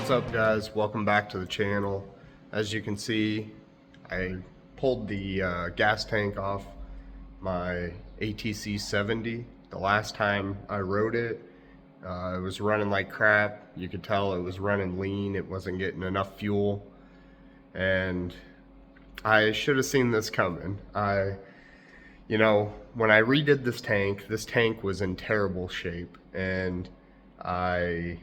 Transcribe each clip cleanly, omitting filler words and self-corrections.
What's up, guys? Welcome back to the channel. As you can see, I pulled the gas tank off my ATC70. The last time I rode it, it was running like crap. You could tell it was running lean. It wasn't getting enough fuel, and I should have seen this coming. When I redid this tank was in terrible shape, and I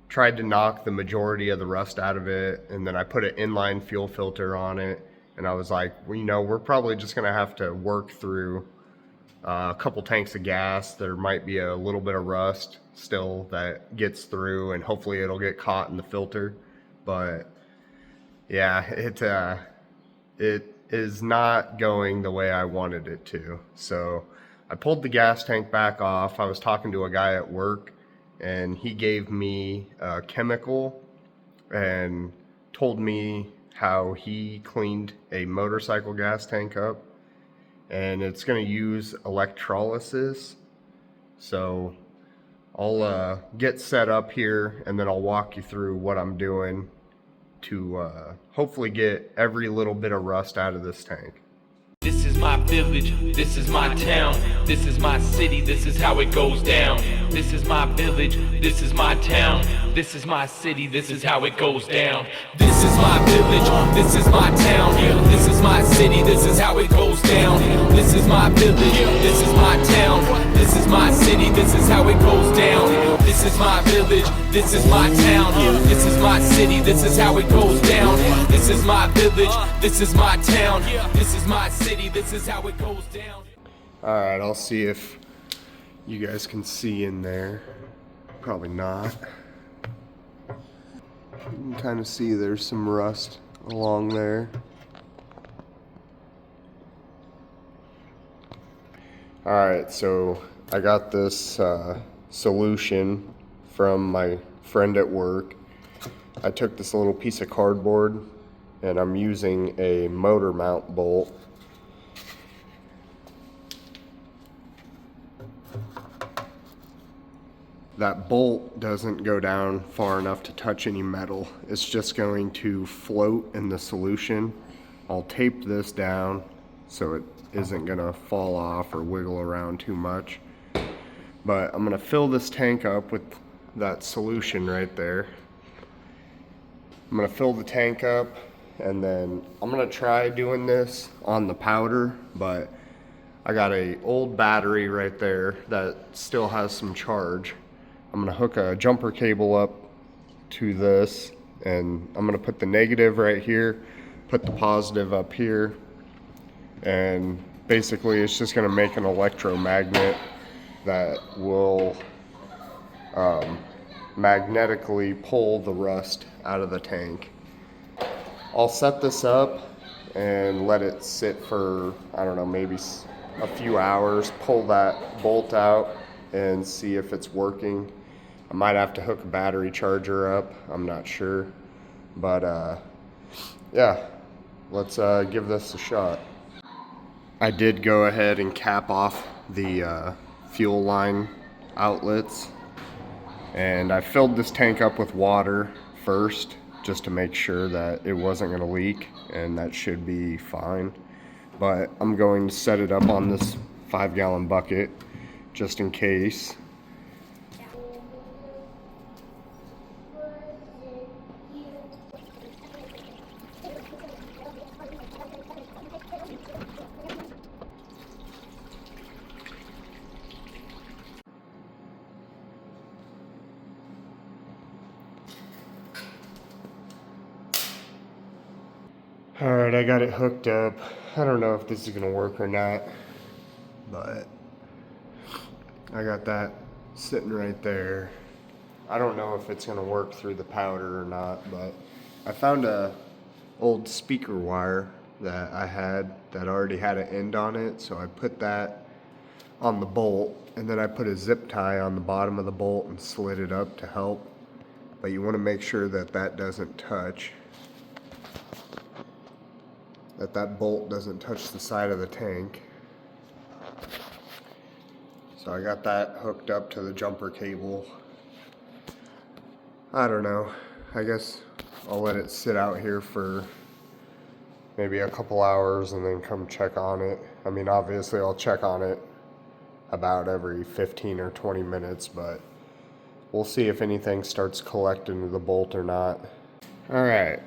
tried to knock the majority of the rust out of it, and then I put an inline fuel filter on it, and I was like, well, we're probably just gonna have to work through a couple tanks of gas. There might be a little bit of rust still that gets through, and hopefully it'll get caught in the filter. But yeah, it is not going the way I wanted it to. So I pulled the gas tank back off. I was talking to a guy at work, and he gave me a chemical and told me how he cleaned a motorcycle gas tank up, and it's going to use electrolysis. So I'll get set up here, and then I'll walk you through what I'm doing to hopefully get every little bit of rust out of this tank. This is my village, this is my town, this is my city, this is how it goes down. This is my village, this is my town, this is my city, this is how it goes down. This is my village, this is my town, this is my city, this is how it goes down. This is my village, this is my town, this is my city, this is how it goes down. This is my village, this is my town, this is my city, this is how it goes down. This is my village, this is my town, this is my city, this is how it goes down. Alright, I'll see if you guys can see in there. Probably not. You can kind of see there's some rust along there. Alright, so I got this solution from my friend at work. I took this little piece of cardboard, and I'm using a motor mount bolt. That bolt doesn't go down far enough to touch any metal. It's just going to float in the solution. I'll tape this down so it isn't gonna fall off or wiggle around too much. But I'm gonna fill this tank up with that solution right there. I'm gonna fill the tank up, and then I'm gonna try doing this on the powder, but I got an old battery right there that still has some charge. I'm gonna hook a jumper cable up to this, and I'm gonna put the negative right here, put the positive up here, and basically it's just gonna make an electromagnet that will magnetically pull the rust out of the tank. I'll set this up and let it sit for, I don't know, maybe a few hours, pull that bolt out and see if it's working. I might have to hook a battery charger up, I'm not sure. But yeah, let's give this a shot. I did go ahead and cap off the fuel line outlets, and I filled this tank up with water first just to make sure that it wasn't going to leak, and that should be fine. But I'm going to set it up on this 5-gallon bucket just in case. Alright, I got it hooked up. I don't know if this is going to work or not, but I got that sitting right there. I don't know if it's going to work through the powder or not, but I found a old speaker wire that I had that already had an end on it, so I put that on the bolt, and then I put a zip tie on the bottom of the bolt and slid it up to help. But you want to make sure that that doesn't touch. That bolt doesn't touch the side of the tank. So I got that hooked up to the jumper cable. I don't know. I guess I'll let it sit out here for maybe a couple hours and then come check on it. I mean, obviously I'll check on it about every 15 or 20 minutes, but we'll see if anything starts collecting to the bolt or not. Alright,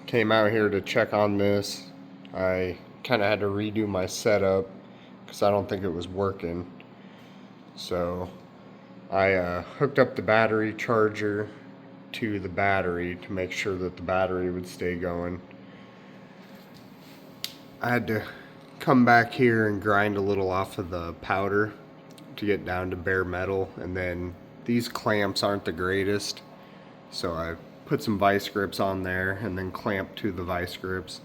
came out here to check on this. I kind of had to redo my setup because I don't think it was working. So I hooked up the battery charger to the battery to make sure that the battery would stay going. I had to come back here and grind a little off of the powder to get down to bare metal, and then these clamps aren't the greatest, so I put some vice grips on there and then clamped to the vice grips.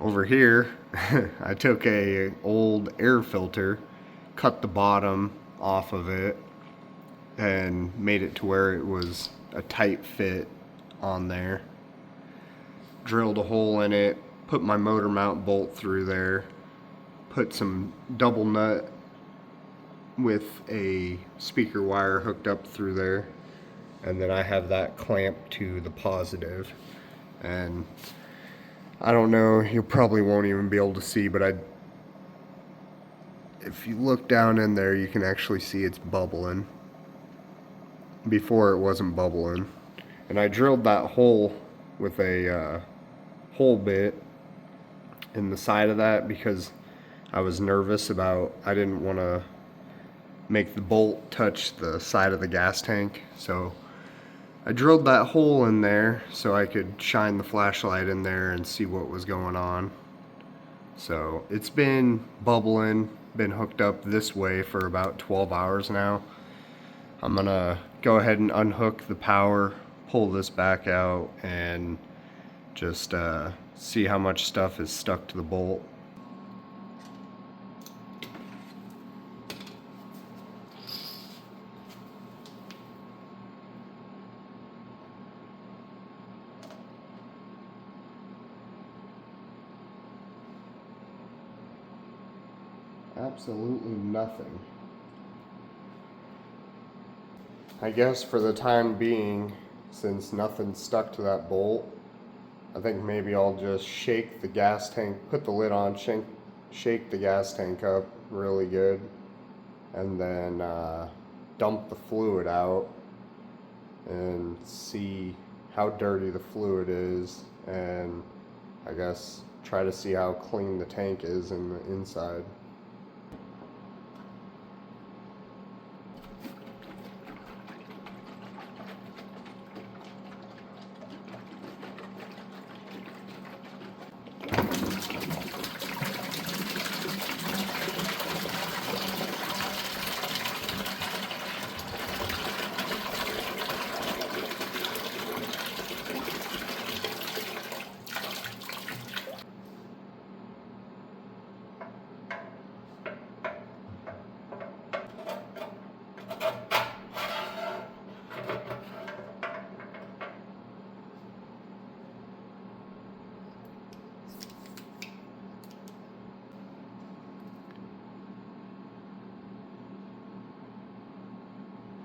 Over here I took a old air filter, cut the bottom off of it and made it to where it was a tight fit on there. Drilled a hole in it, put my motor mount bolt through there, put some double nut with a speaker wire hooked up through there, and then I have that clamped to the positive. And I don't know, you probably won't even be able to see, but if you look down in there, you can actually see it's bubbling. Before it wasn't bubbling. And I drilled that hole with a hole bit in the side of that because I was nervous about, I didn't want to make the bolt touch the side of the gas tank. So I drilled that hole in there so I could shine the flashlight in there and see what was going on. So it's been bubbling, been hooked up this way for about 12 hours now. I'm gonna go ahead and unhook the power, pull this back out, and just see how much stuff is stuck to the bolt. Absolutely nothing. I guess for the time being, since nothing's stuck to that bolt, I think maybe I'll just shake the gas tank, put the lid on, shake the gas tank up really good, and then dump the fluid out and see how dirty the fluid is, and I guess try to see how clean the tank is in the inside.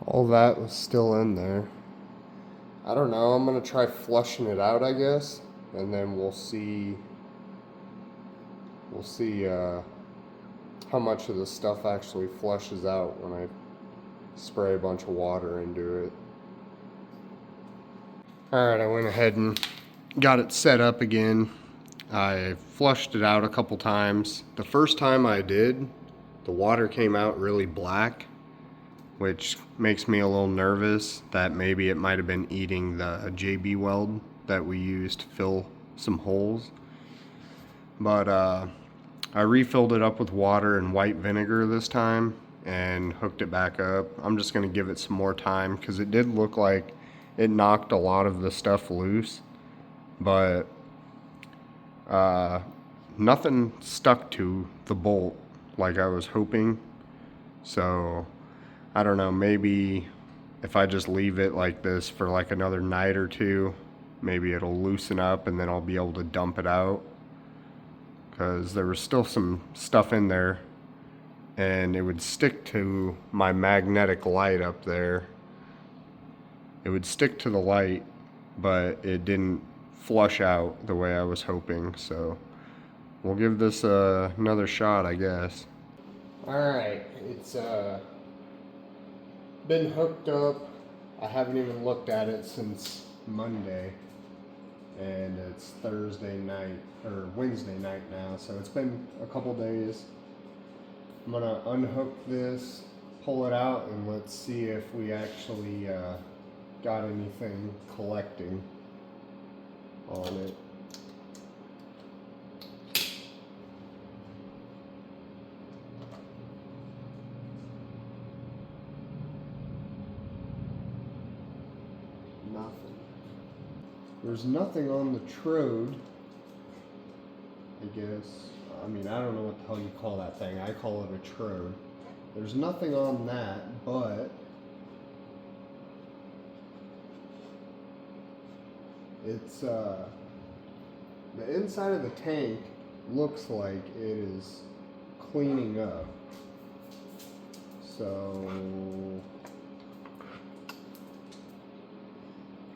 All that was still in there. I don't know, I'm gonna try flushing it out, I guess, and then we'll see how much of the stuff actually flushes out when I spray a bunch of water into it. Alright, I went ahead and got it set up again. I flushed it out a couple times. The first time I did, the water came out really black, which makes me a little nervous that maybe it might have been eating the JB weld that we used to fill some holes. But I refilled it up with water and white vinegar this time and hooked it back up. I'm just going to give it some more time because it did look like it knocked a lot of the stuff loose, but nothing stuck to the bolt like I was hoping. So I don't know, maybe if I just leave it like this for like another night or two, maybe it'll loosen up and then I'll be able to dump it out, because there was still some stuff in there and it would stick to my magnetic light up there. It would stick to the light but it didn't flush out the way I was hoping, so we'll give this another shot, I guess. Alright, it's been hooked up. I haven't even looked at it since Monday, and it's Thursday night, or Wednesday night now, so it's been a couple days. I'm gonna unhook this, pull it out, and let's see if we actually got anything collecting on it. Nothing. There's nothing on the trode, I guess. I mean, I don't know what the hell you call that thing. I call it a trode. There's nothing on that, but it's the inside of the tank looks like it is cleaning up. So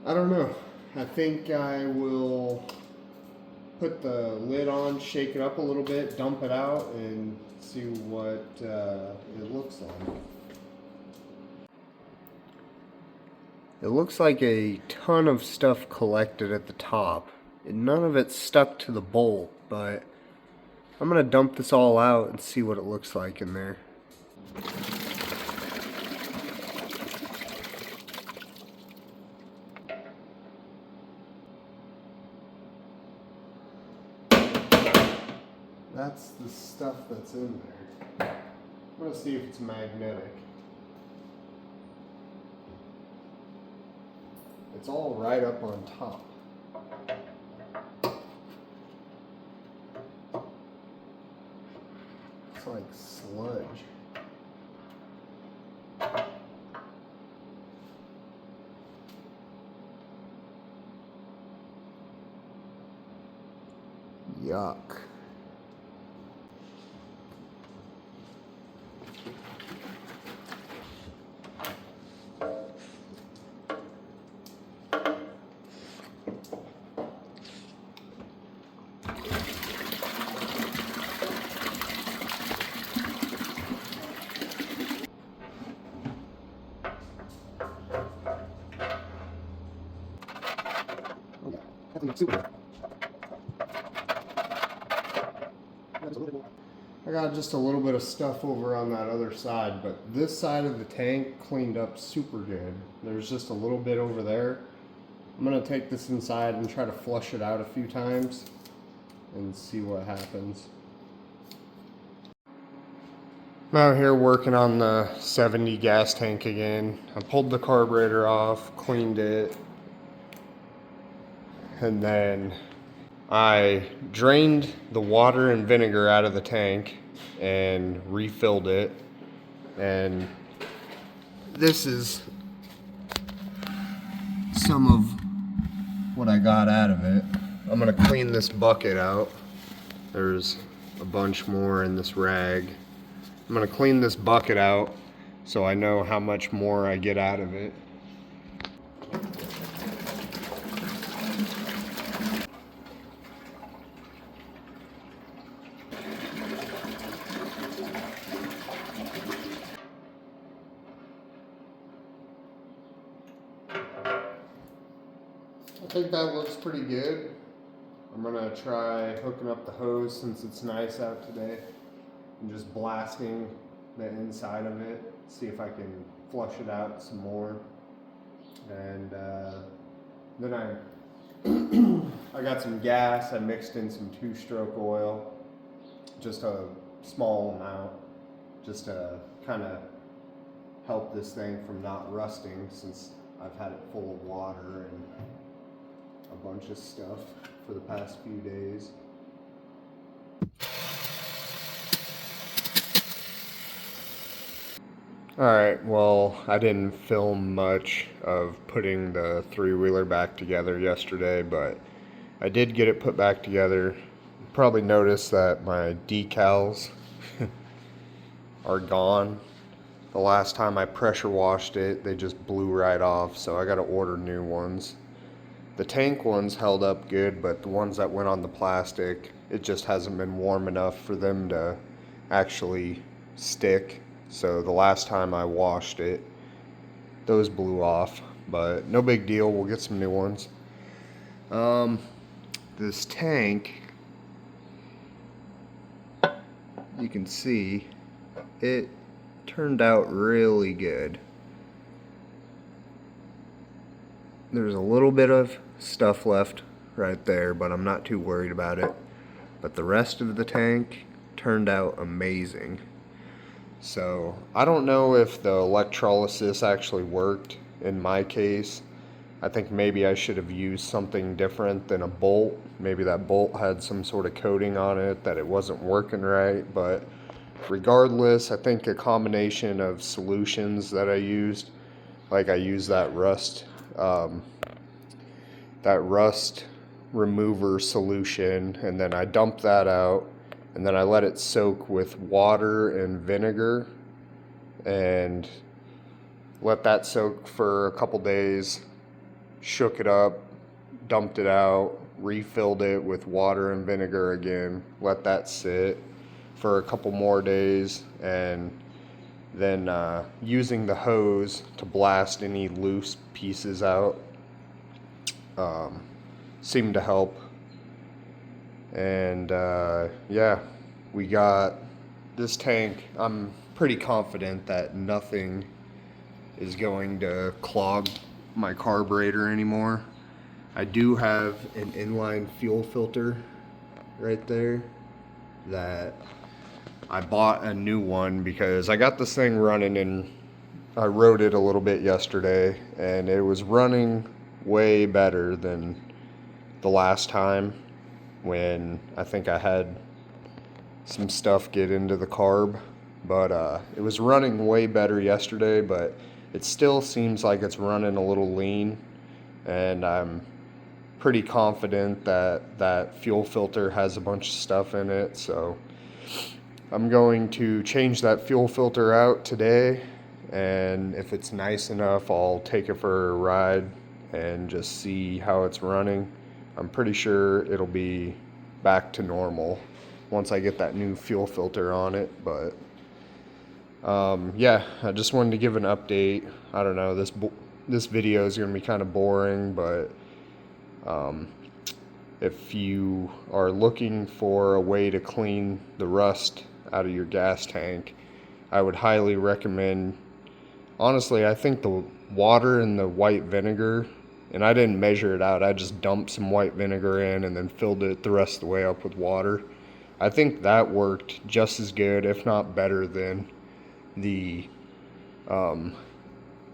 I don't know. I think I will put the lid on, shake it up a little bit, dump it out, and see what it looks like. It looks like a ton of stuff collected at the top. And none of it stuck to the bolt, but I'm gonna dump this all out and see what it looks like in there. That's the stuff that's in there. I'm gonna see if it's magnetic. It's all right up on top. It's like sludge. Yuck. I got just a little bit of stuff over on that other side, but this side of the tank cleaned up super good. There's just a little bit over there. I'm gonna take this inside and try to flush it out a few times and see what happens. I'm out here working on the 70 gas tank again. I pulled the carburetor off, cleaned it, and then I drained the water and vinegar out of the tank and refilled it. And this is some of what I got out of it. I'm gonna clean this bucket out. There's a bunch more in this rag. I'm gonna clean this bucket out so I know how much more I get out of it. I think that looks pretty good. I'm gonna try hooking up the hose since it's nice out today and just blasting the inside of it, see if I can flush it out some more. And then I got some gas. I mixed in some 2-stroke oil, just a small amount, just to kind of help this thing from not rusting since I've had it full of water and a bunch of stuff for the past few days. Alright, well, I didn't film much of putting the 3-wheeler back together yesterday, but I did get it put back together. You probably noticed that my decals are gone. The last time I pressure washed it, they just blew right off, so I gotta order new ones. The tank ones held up good, but the ones that went on the plastic, it just hasn't been warm enough for them to actually stick. So the last time I washed it, those blew off, but no big deal. We'll get some new ones. This tank, you can see it turned out really good. There's a little bit of stuff left right there, but I'm not too worried about it. But the rest of the tank turned out amazing. So I don't know if the electrolysis actually worked in my case. I think maybe I should have used something different than a bolt. Maybe that bolt had some sort of coating on it that it wasn't working right. But regardless, I think a combination of solutions that I used, like I used that rust remover solution, and then I dumped that out, and then I let it soak with water and vinegar and let that soak for a couple days, shook it up, dumped it out, refilled it with water and vinegar again, let that sit for a couple more days, and then using the hose to blast any loose pieces out seemed to help. And yeah, we got this tank. I'm pretty confident that nothing is going to clog my carburetor anymore. I do have an inline fuel filter right there that I bought a new one because I got this thing running, and I rode it a little bit yesterday, and it was running way better than the last time when I think I had some stuff get into the carb. But it was running way better yesterday, but it still seems like it's running a little lean, and I'm pretty confident that that fuel filter has a bunch of stuff in it. So I'm going to change that fuel filter out today, and if it's nice enough, I'll take it for a ride and just see how it's running. I'm pretty sure it'll be back to normal once I get that new fuel filter on it. But yeah, I just wanted to give an update. I don't know, this video is going to be kind of boring, but if you are looking for a way to clean the rust out of your gas tank, I would highly recommend, honestly, I think the water and the white vinegar, and I didn't measure it out, I just dumped some white vinegar in and then filled it the rest of the way up with water. I think that worked just as good, if not better, than the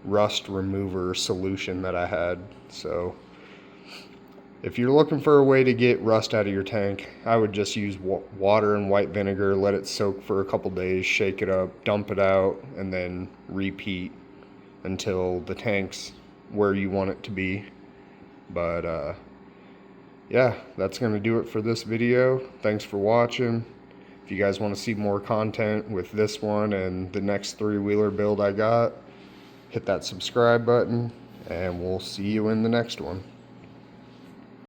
rust remover solution that I had. So if you're looking for a way to get rust out of your tank, I would just use water and white vinegar, let it soak for a couple days, shake it up, dump it out, and then repeat until the tank's where you want it to be. But yeah, that's going to do it for this video. Thanks for watching. If you guys want to see more content with this one and the next 3-wheeler build I got, hit that subscribe button, and we'll see you in the next one.